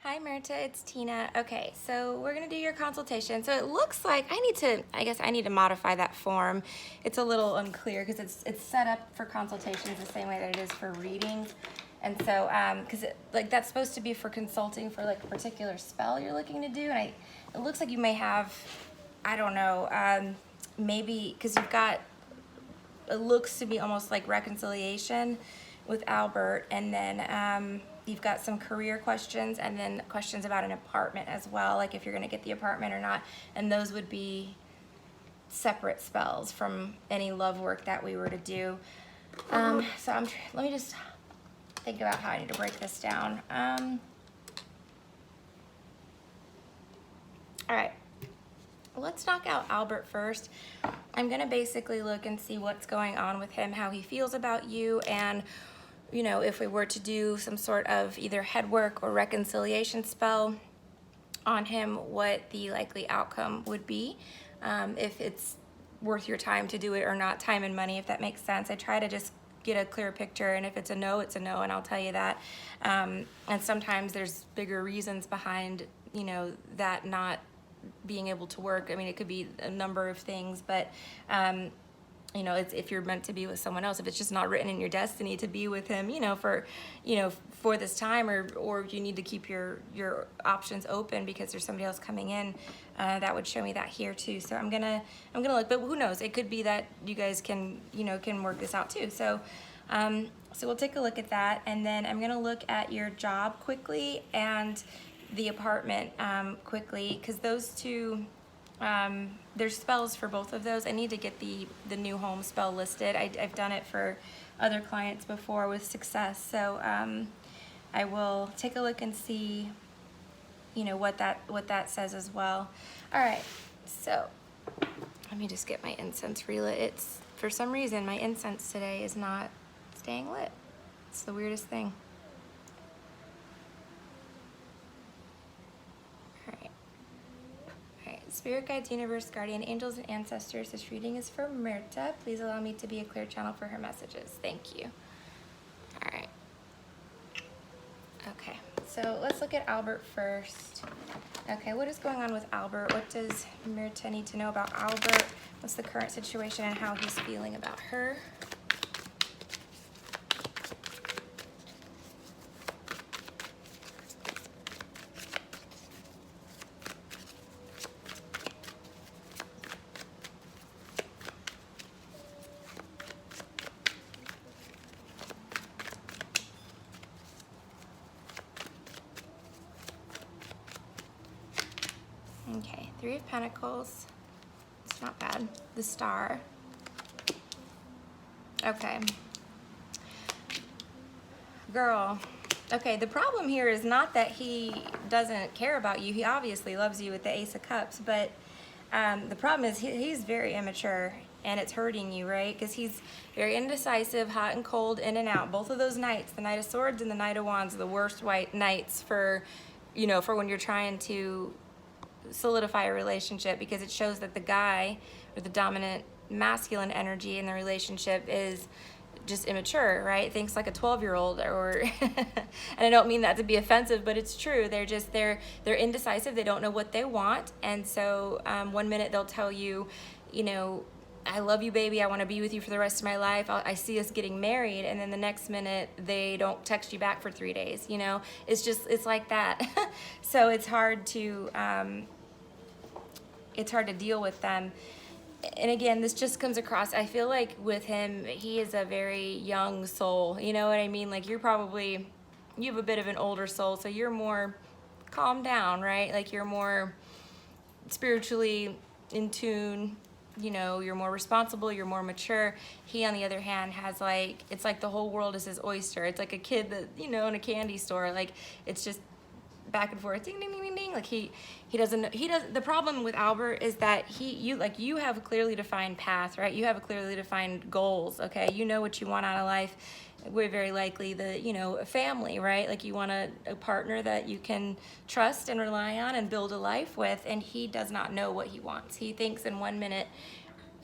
Hi Mirta, it's Tina. Okay, so we're gonna do your consultation. So it looks like I guess I need to modify that form. It's a little unclear because it's set up for consultations the same way that it is for readings. And so, because like that's supposed to be for consulting for like a particular spell you're looking to do. And it looks like you may have, I don't know, maybe, because you've got, it looks to be almost like reconciliation with Albert, and then you've got some career questions and then questions about an apartment as well, like if you're going to get the apartment or not, and those would be separate spells from any love work that we were to do. So let me just think about how I need to break this down. All right. Let's knock out Albert first. I'm gonna basically look and see what's going on with him, how he feels about you, and if we were to do some sort of either head work or reconciliation spell on him, what the likely outcome would be, if it's worth your time to do it or not, time and money, if that makes sense. I try to just get a clear picture, and if it's a no, it's a no, and I'll tell you that. And sometimes there's bigger reasons behind, that not being able to work. I mean, it could be a number of things, but it's if you're meant to be with someone else, if it's just not written in your destiny to be with him, for this time, or you need to keep your options open because there's somebody else coming in, that would show me that here too. So I'm gonna look, but who knows? It could be that you guys can work this out too. So so we'll take a look at that, and then I'm gonna look at your job quickly and the apartment quickly, because those two, there's spells for both of those. I need to get the new home spell listed. I've done it for other clients before with success, so I will take a look and see what that says as well. All right, so let me just get my incense relit. It's, for some reason, my incense today is not staying lit. It's the weirdest thing. Spirit guides, universe, guardian angels, and ancestors. This reading is for Mirta. Please allow me to be a clear channel for her messages. Thank you. All right. Okay, so let's look at Albert first. Okay, what is going on with Albert? What does Mirta need to know about Albert? What's the current situation and how he's feeling about her? Okay, Three of Pentacles. It's not bad. The Star. Okay. Girl. Okay, the problem here is not that he doesn't care about you. He obviously loves you with the Ace of Cups, but the problem is he's very immature, and it's hurting you, right? Because he's very indecisive, hot and cold, in and out. Both of those nights, the Knight of Swords and the Knight of Wands, are the worst nights for when you're trying to solidify a relationship, because it shows that the guy, or the dominant masculine energy in the relationship, is just immature, right? Thinks like a 12-year-old, or and I don't mean that to be offensive, but it's true. They're indecisive. They don't know what they want, and so one minute they'll tell you, I love you, baby, I want to be with you for the rest of my life, I see us getting married, and then the next minute they don't text you back for 3 days. It's like that. So it's hard to deal with them. And again, this just comes across, I feel like with him, he is a very young soul. You know what I mean? Like you have a bit of an older soul, so you're more calmed down, right? Like you're more spiritually in tune, you're more responsible, you're more mature. He, on the other hand, has it's like the whole world is his oyster. It's like a kid that, in a candy store, like it's just back and forth, ding, ding, ding, ding, ding. Like he doesn't, the problem with Albert is that you have a clearly defined path, right? You have a clearly defined goals, okay? You know what you want out of life. We're very likely a family, right? Like you want a partner that you can trust and rely on and build a life with, and he does not know what he wants. He thinks in one minute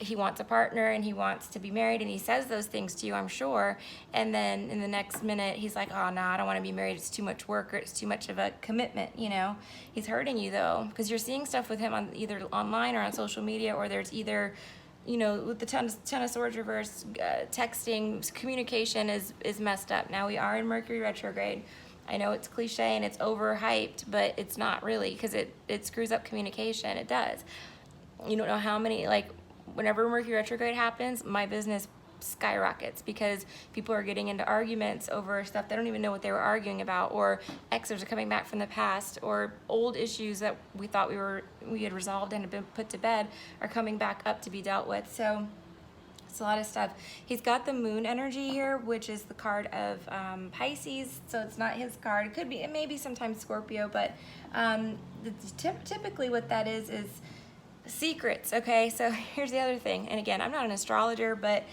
he wants a partner and he wants to be married, and he says those things to you, I'm sure. And then in the next minute, he's like, oh, no, I don't want to be married. It's too much work, or it's too much of a commitment, you know. He's hurting you, though, because you're seeing stuff with him on either online or on social media, or there's either, you know, with the ten of Swords reverse, texting, communication is messed up. Now we are in Mercury retrograde. I know it's cliche and it's overhyped, but it's not really, because it screws up communication. It does. You don't know how many, like, whenever Mercury retrograde happens, my business skyrockets because people are getting into arguments over stuff they don't even know what they were arguing about, or exes are coming back from the past, or old issues that we thought we had resolved and had been put to bed are coming back up to be dealt with. So it's a lot of stuff. He's got the moon energy here, which is the card of Pisces, so it's not his card. It could be, it may be sometimes Scorpio, but typically what that is secrets. Okay, so here's the other thing, and again, I'm not an astrologer, but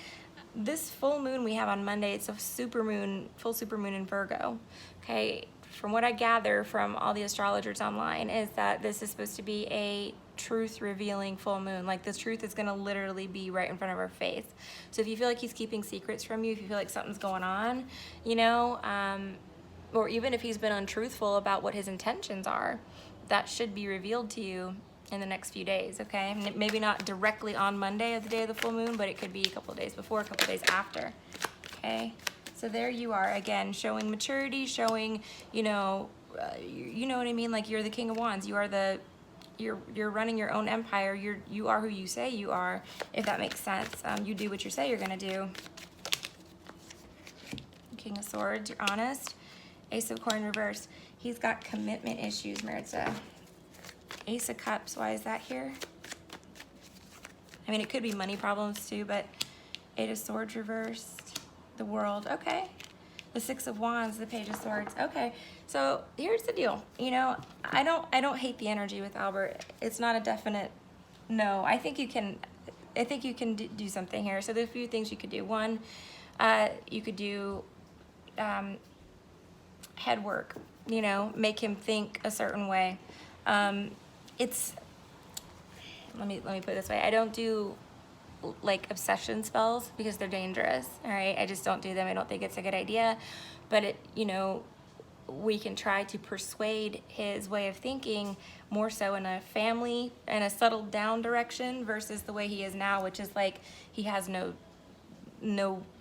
this full moon we have on Monday, it's a super moon, full super moon in Virgo. Okay, from what I gather from all the astrologers online is that this is supposed to be a truth revealing full moon. Like, this truth is going to literally be right in front of our face. So if you feel like he's keeping secrets from you, if you feel like something's going on, you know, or even if he's been untruthful about what his intentions are, that should be revealed to you in the next few days, okay? Maybe not directly on Monday of the day of the full moon, but it could be a couple of days before, a couple of days after, okay? So there you are, again, showing maturity, showing, you know what I mean? Like, you're the King of Wands. You are you're running your own empire. You are who you say you are, if that makes sense. You do what you say you're gonna do. King of Swords, you're honest. Ace of Coin reverse. He's got commitment issues, Mirta. Ace of Cups, why is that here? I mean, it could be money problems too, but Eight of Swords reversed, the World, okay. The Six of Wands, the Page of Swords, okay. So here's the deal, you know, I don't hate the energy with Albert. It's not a definite no. I think you can do something here. So there's a few things you could do. One, you could do head work, you know, make him think a certain way. Let me put it this way. I don't do like obsession spells because they're dangerous. All right. I just don't do them. I don't think it's a good idea, but you know, we can try to persuade his way of thinking more so in a family and a settled down direction versus the way he is now, which is like, he has no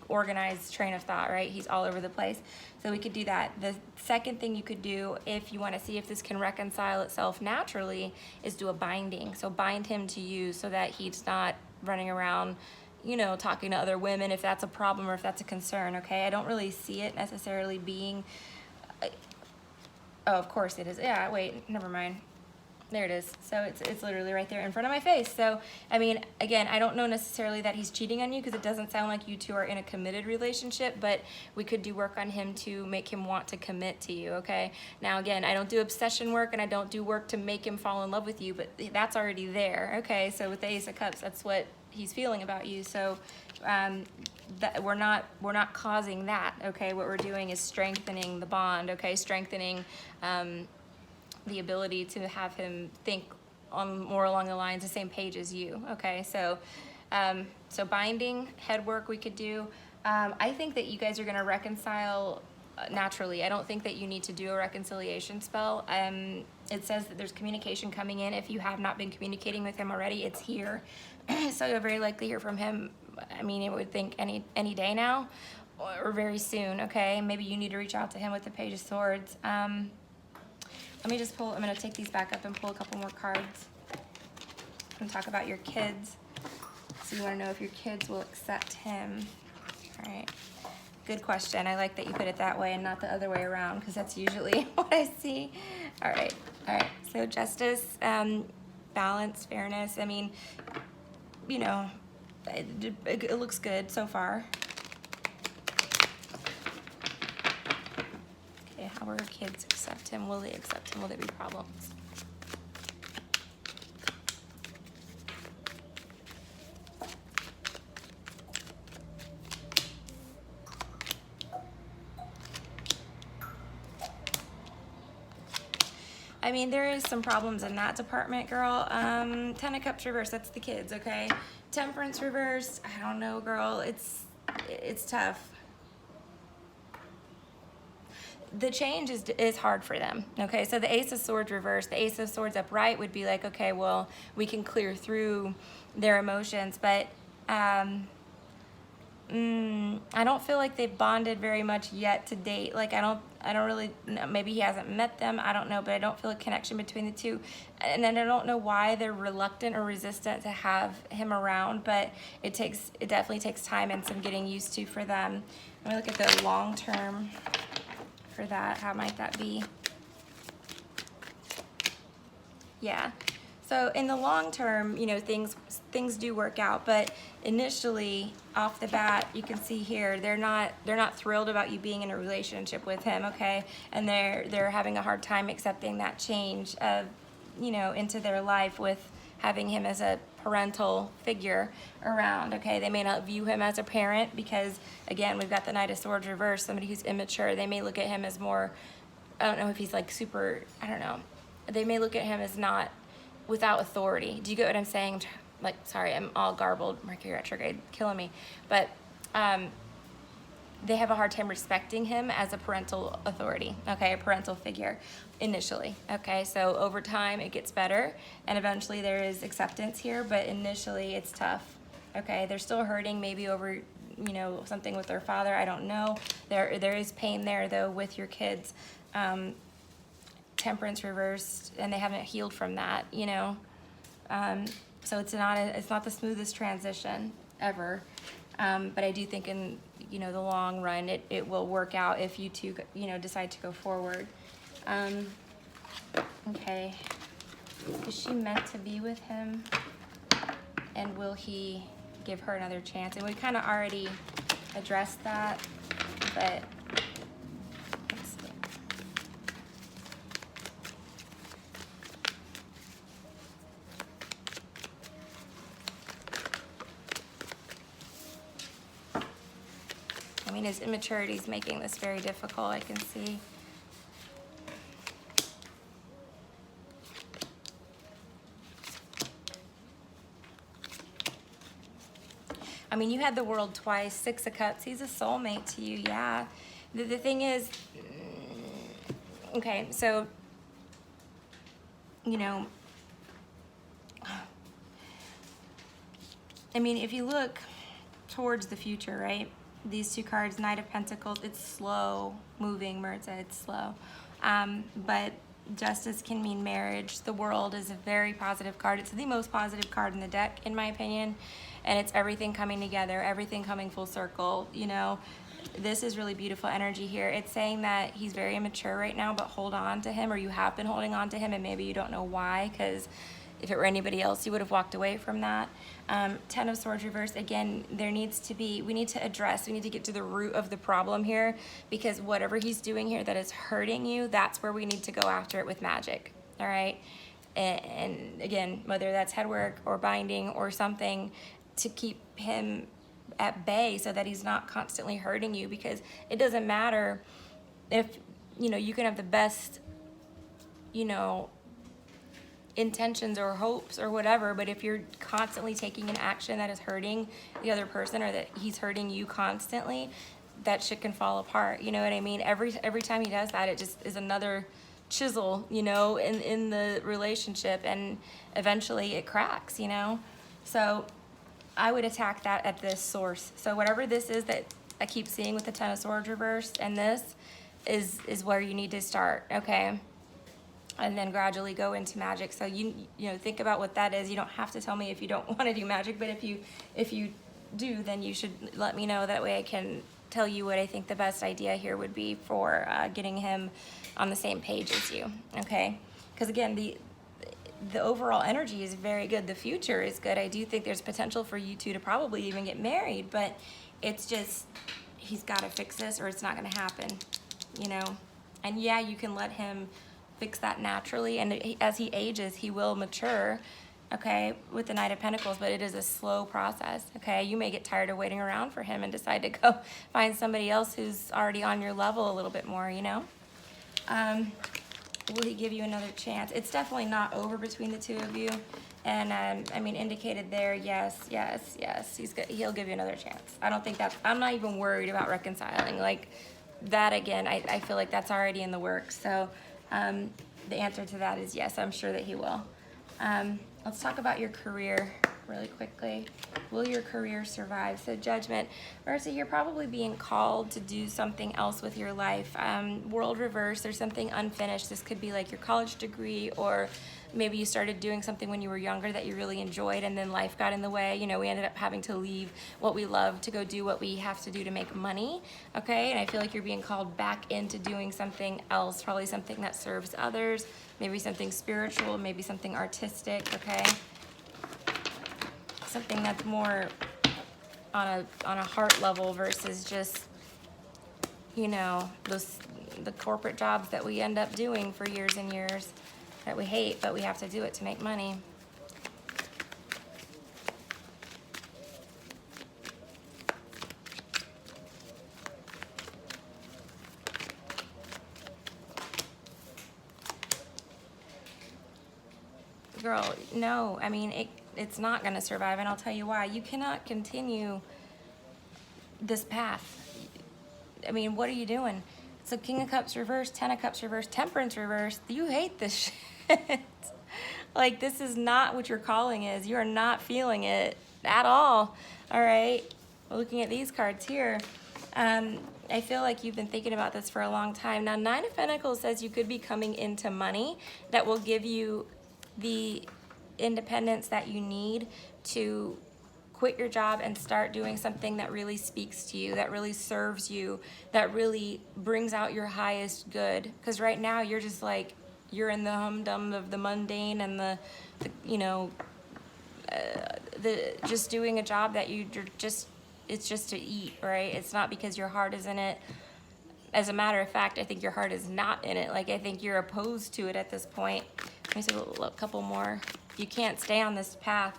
organized train of thought, right? He's all over the place. So we could do that. The second thing you could do, if you want to see if this can reconcile itself naturally, is do a binding. So bind him to you so that he's not running around, you know, talking to other women, if that's a problem or if that's a concern, okay? I don't really see it necessarily being, oh, of course it is. Yeah, wait, never mind. There it is. So it's literally right there in front of my face. So, I mean, again, I don't know necessarily that he's cheating on you because it doesn't sound like you two are in a committed relationship, but we could do work on him to make him want to commit to you, okay? Now, again, I don't do obsession work and I don't do work to make him fall in love with you, but that's already there, okay? So with the Ace of Cups, that's what he's feeling about you. So that we're not causing that, okay? What we're doing is strengthening the bond, okay? Strengthening the ability to have him think on more along the lines, the same page as you, okay? So so binding, head work we could do. I think that you guys are gonna reconcile naturally. I don't think that you need to do a reconciliation spell. It says that there's communication coming in. If you have not been communicating with him already, it's here. So you'll very likely hear from him, I mean, I would think any day now, or very soon, okay? Maybe you need to reach out to him with the Page of Swords. Let me just pull, I'm gonna take these back up and pull a couple more cards and talk about your kids. So you wanna know if your kids will accept him. All right, good question. I like that you put it that way and not the other way around, because that's usually what I see. All right, so justice, balance, fairness. I mean, you know, it looks good so far. How will our kids accept him? Will they accept him? Will there be problems? I mean, there is some problems in that department, girl. Ten of Cups reversed, that's the kids, okay? Temperance reversed, I don't know, girl. It's tough. The change is hard for them, okay? So the Ace of Swords reversed, the Ace of Swords upright would be like, okay, well, we can clear through their emotions, but I don't feel like they've bonded very much yet to date. Like, I don't really know. Maybe he hasn't met them, I don't know, but I don't feel a connection between the two. And then I don't know why they're reluctant or resistant to have him around, but it definitely takes time and some getting used to for them. Let me look at the long term for that. How might that be? Yeah. So in the long term, you know, things do work out, but initially off the bat, you can see here they're not thrilled about you being in a relationship with him, okay? And they're having a hard time accepting that change of, you know, into their life with having him as a parental figure around, okay? They may not view him as a parent because, again, we've got the Knight of Swords reversed, somebody who's immature. They may look at him as more, I don't know if he's like super, I don't know. They may look at him as not without authority. Do you get what I'm saying? Like, sorry, I'm all garbled. Mercury retrograde, killing me. But they have a hard time respecting him as a parental authority, okay, a parental figure initially, okay? So over time, it gets better, and eventually there is acceptance here, but initially it's tough, okay? They're still hurting maybe over, you know, something with their father, I don't know. There is pain there, though, with your kids. Temperance reversed, and they haven't healed from that, you know? So it's not the smoothest transition ever, but I do think in, you know, the long run, it will work out if you two, you know, decide to go forward. Okay, is she meant to be with him? And will he give her another chance? And we kind of already addressed that, but let's see. I mean, his immaturity is making this very difficult, I can see. I mean, you had the World twice, Six of Cups. He's a soulmate to you, yeah. The thing is, okay, so, you know, I mean, if you look towards the future, right? These two cards, Knight of Pentacles, it's slow moving, Mirta, it's slow. But Justice can mean marriage. The World is a very positive card. It's the most positive card in the deck, in my opinion. And it's everything coming together, everything coming full circle, you know. This is really beautiful energy here. It's saying that he's very immature right now, but hold on to him, or you have been holding on to him, and maybe you don't know why, because if it were anybody else, you would have walked away from that. Ten of Swords reversed, again, we need to get to the root of the problem here, because whatever he's doing here that is hurting you, that's where we need to go after it with magic, all right? And again, whether that's head work or binding or something to keep him at bay so that he's not constantly hurting you, because it doesn't matter if, you know, you can have the best, you know, intentions or hopes or whatever, but if you're constantly taking an action that is hurting the other person, or that he's hurting you constantly, that shit can fall apart, you know what I mean? Every time he does that, it just is another chisel, you know, in the relationship, and eventually it cracks, you know? So I would attack that at this source. So whatever this is that I keep seeing with the Ten of Swords reversed, and this is where you need to start, okay? And then gradually go into magic. So you know, think about what that is. You don't have to tell me if you don't want to do magic, but if you do, then you should let me know. That way I can tell you what I think the best idea here would be for getting him on the same page as you, okay? Because again, the overall energy is very good. The future is good. I do think there's potential for you two to probably even get married, but it's just, he's got to fix this or it's not going to happen, you know? And yeah, you can let him fix that naturally, and as he ages, he will mature, okay, with the Knight of Pentacles, but it is a slow process, okay? You may get tired of waiting around for him and decide to go find somebody else who's already on your level a little bit more, you know? will he give you another chance? It's definitely not over between the two of you. And I mean, indicated there, yes, yes, yes. He'll give you another chance. I don't think that's, I'm not even worried about reconciling. Like that again, I feel like that's already in the works. So the answer to that is yes, I'm sure that he will. Let's talk about your career really quickly. Will your career survive? So Judgment, Mirta, you're probably being called to do something else with your life. World reverse, there's something unfinished. This could be like your college degree, or maybe you started doing something when you were younger that you really enjoyed and then life got in the way. You know, we ended up having to leave what we love to go do what we have to do to make money, okay? And I feel like you're being called back into doing something else, probably something that serves others, maybe something spiritual, maybe something artistic, okay? Something that's more on a heart level versus just, you know, the corporate jobs that we end up doing for years and years that we hate, but we have to do it to make money. Girl, no, I mean, it's not going to survive, and I'll tell you why. You cannot continue this path. I mean, what are you doing? So King of Cups reversed, Ten of Cups reversed, Temperance reversed. You hate this shit. Like, this is not what your calling is. You are not feeling it at all, all right? Looking at these cards here, I feel like you've been thinking about this for a long time. Now, Nine of Pentacles says you could be coming into money that will give you the independence that you need to quit your job and start doing something that really speaks to you, that really serves you, that really brings out your highest good. Because right now you're just like, you're in the humdum of the mundane and the you know, just doing a job that you're just, it's just to eat, right? It's not because your heart is in it. As a matter of fact, I think your heart is not in it. Like, I think you're opposed to it at this point. Let me see a couple more. You can't stay on this path.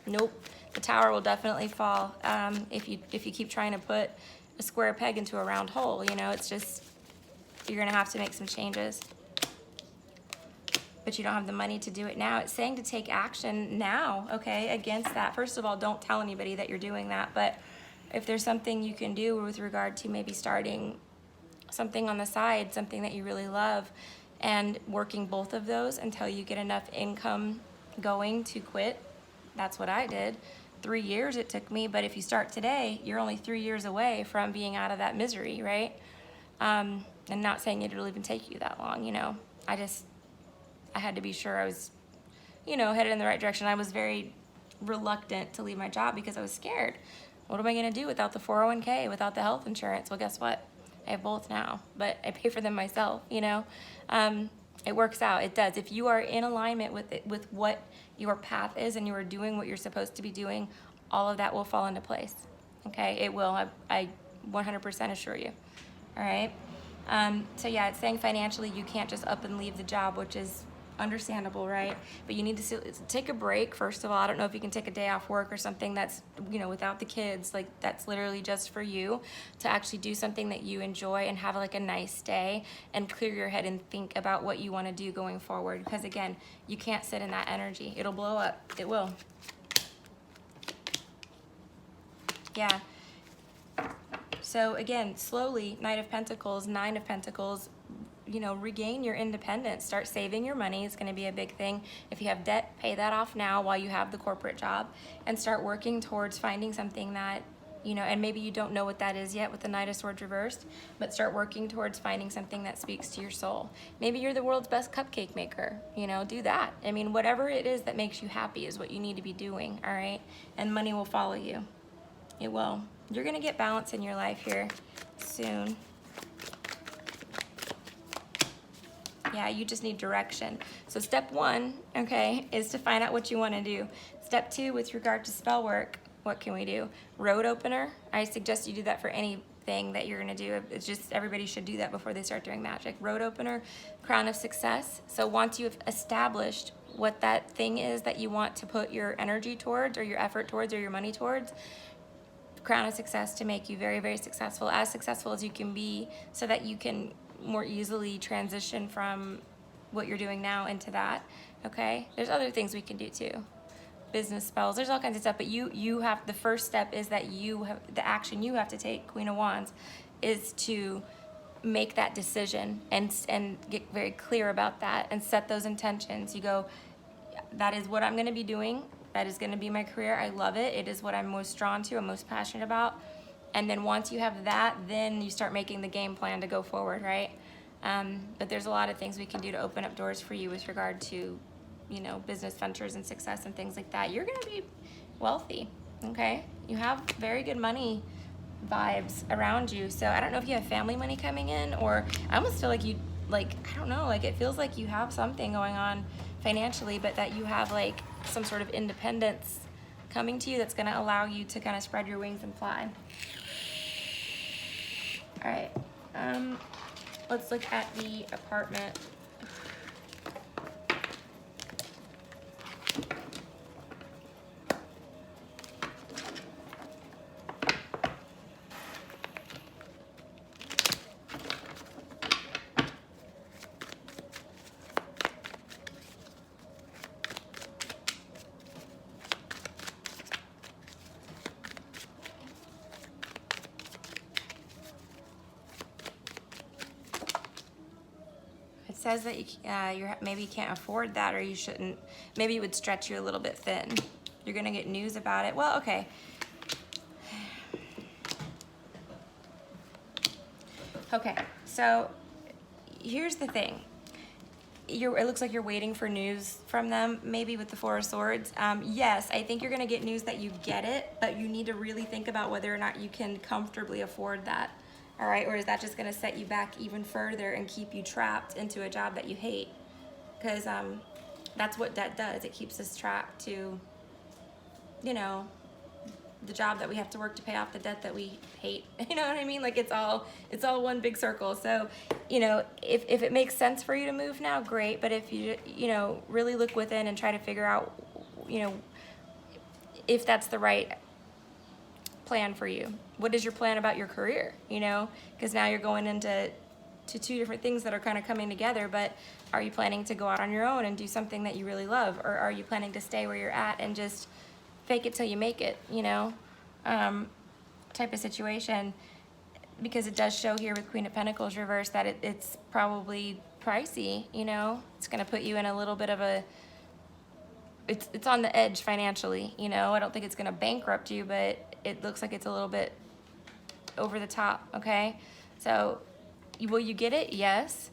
Nope. The tower will definitely fall if you keep trying to put a square peg into a round hole. You know, it's just, you're going to have to make some changes. But you don't have the money to do it now. It's saying to take action now, okay, against that. First of all, don't tell anybody that you're doing that. But if there's something you can do with regard to maybe starting something on the side, something that you really love, and working both of those until you get enough income going to quit. That's what I did. 3 years it took me, but if you start today, you're only 3 years away from being out of that misery, right? And not saying it'll even take you that long, you know. I had to be sure I was, you know, headed in the right direction. I was very reluctant to leave my job because I was scared. What am I gonna do without the 401k, without the health insurance? Well, guess what? I have both now, but I pay for them myself, you know? It works out, it does. If you are in alignment with it, with what your path is and you are doing what you're supposed to be doing, all of that will fall into place, okay? It will, I 100% assure you, all right? So yeah, it's saying financially you can't just up and leave the job, which is understandable, right? But you need to take a break. First of all, I don't know if you can take a day off work or something that's, you know, without the kids, like that's literally just for you to actually do something that you enjoy and have like a nice day and clear your head and think about what you want to do going forward. Because again, you can't sit in that energy. It'll blow up. It will. Yeah. So again, slowly, Knight of Pentacles, Nine of Pentacles, you know, regain your independence. Start saving your money. It's going to be a big thing. If you have debt, pay that off now while you have the corporate job, and start working towards finding something that, you know, and maybe you don't know what that is yet with the Knight of Swords reversed, but start working towards finding something that speaks to your soul. Maybe you're the world's best cupcake maker, you know, do that. I mean, whatever it is that makes you happy is what you need to be doing, all right? And money will follow you. It will. You're going to get balance in your life here soon. Yeah, you just need direction. So step one, okay, is to find out what you want to do. Step two, with regard to spell work, what can we do? Road opener. I suggest you do that for anything that you're going to do. It's just everybody should do that before they start doing magic. Road opener, crown of success. So once you've established what that thing is that you want to put your energy towards or your effort towards or your money towards, crown of success to make you very, very successful as you can be, so that you can more easily transition from what you're doing now into that, okay? There's other things we can do too. Business spells, there's all kinds of stuff, but you have, the first step is that you have, the action you have to take, Queen of Wands, is to make that decision and get very clear about that and set those intentions. You go, that is what I'm going to be doing. That is going to be my career. I love it. It is what I'm most drawn to. I'm most passionate about. And then once you have that, then you start making the game plan to go forward, right? But there's a lot of things we can do to open up doors for you with regard to, you know, business ventures and success and things like that. You're going to be wealthy, okay? You have very good money vibes around you. So I don't know if you have family money coming in, or I almost feel like you, like, I don't know, like it feels like you have something going on financially, but that you have like some sort of independence coming to you that's going to allow you to kind of spread your wings and fly. All right, let's look at the apartment. Says that maybe you can't afford that, or you shouldn't. Maybe it would stretch you a little bit thin. You're gonna get news about it. Well, okay. Okay, so here's the thing. It looks like you're waiting for news from them, maybe with the Four of Swords. Yes, I think you're gonna get news that you get it, but you need to really think about whether or not you can comfortably afford that. All right, or is that just gonna set you back even further and keep you trapped into a job that you hate? Because that's what debt does. It keeps us trapped to, you know, the job that we have to work to pay off the debt that we hate. You know what I mean? Like it's all one big circle. So, you know, if it makes sense for you to move now, great. But if you know, really look within and try to figure out, you know, if that's the right plan for you. What is your plan about your career? You know, because now you're going into two different things that are kind of coming together. But are you planning to go out on your own and do something that you really love, or are you planning to stay where you're at and just fake it till you make it? You know, type of situation. Because it does show here with Queen of Pentacles reversed that it's probably pricey. You know, it's going to put you in a little bit of a. It's on the edge financially. You know, I don't think it's going to bankrupt you, but it looks like it's a little bit over the top, okay? So, will you get it? Yes.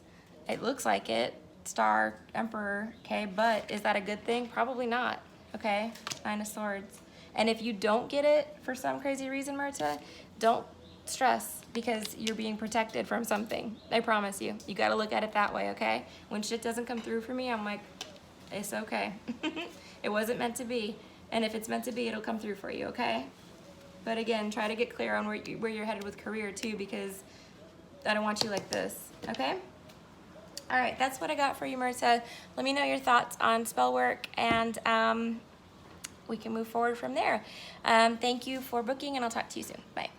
It looks like it. Star, Emperor, okay? But is that a good thing? Probably not, okay? Nine of Swords. And if you don't get it for some crazy reason, Mirta, don't stress because you're being protected from something. I promise you. You got to look at it that way, okay? When shit doesn't come through for me, I'm like, it's okay. It wasn't meant to be. And if it's meant to be, it'll come through for you, okay? But again, try to get clear on where you're headed with career too, because I don't want you like this, okay? All right, that's what I got for you, Mirta. Let me know your thoughts on spell work, and we can move forward from there. Thank you for booking, and I'll talk to you soon. Bye.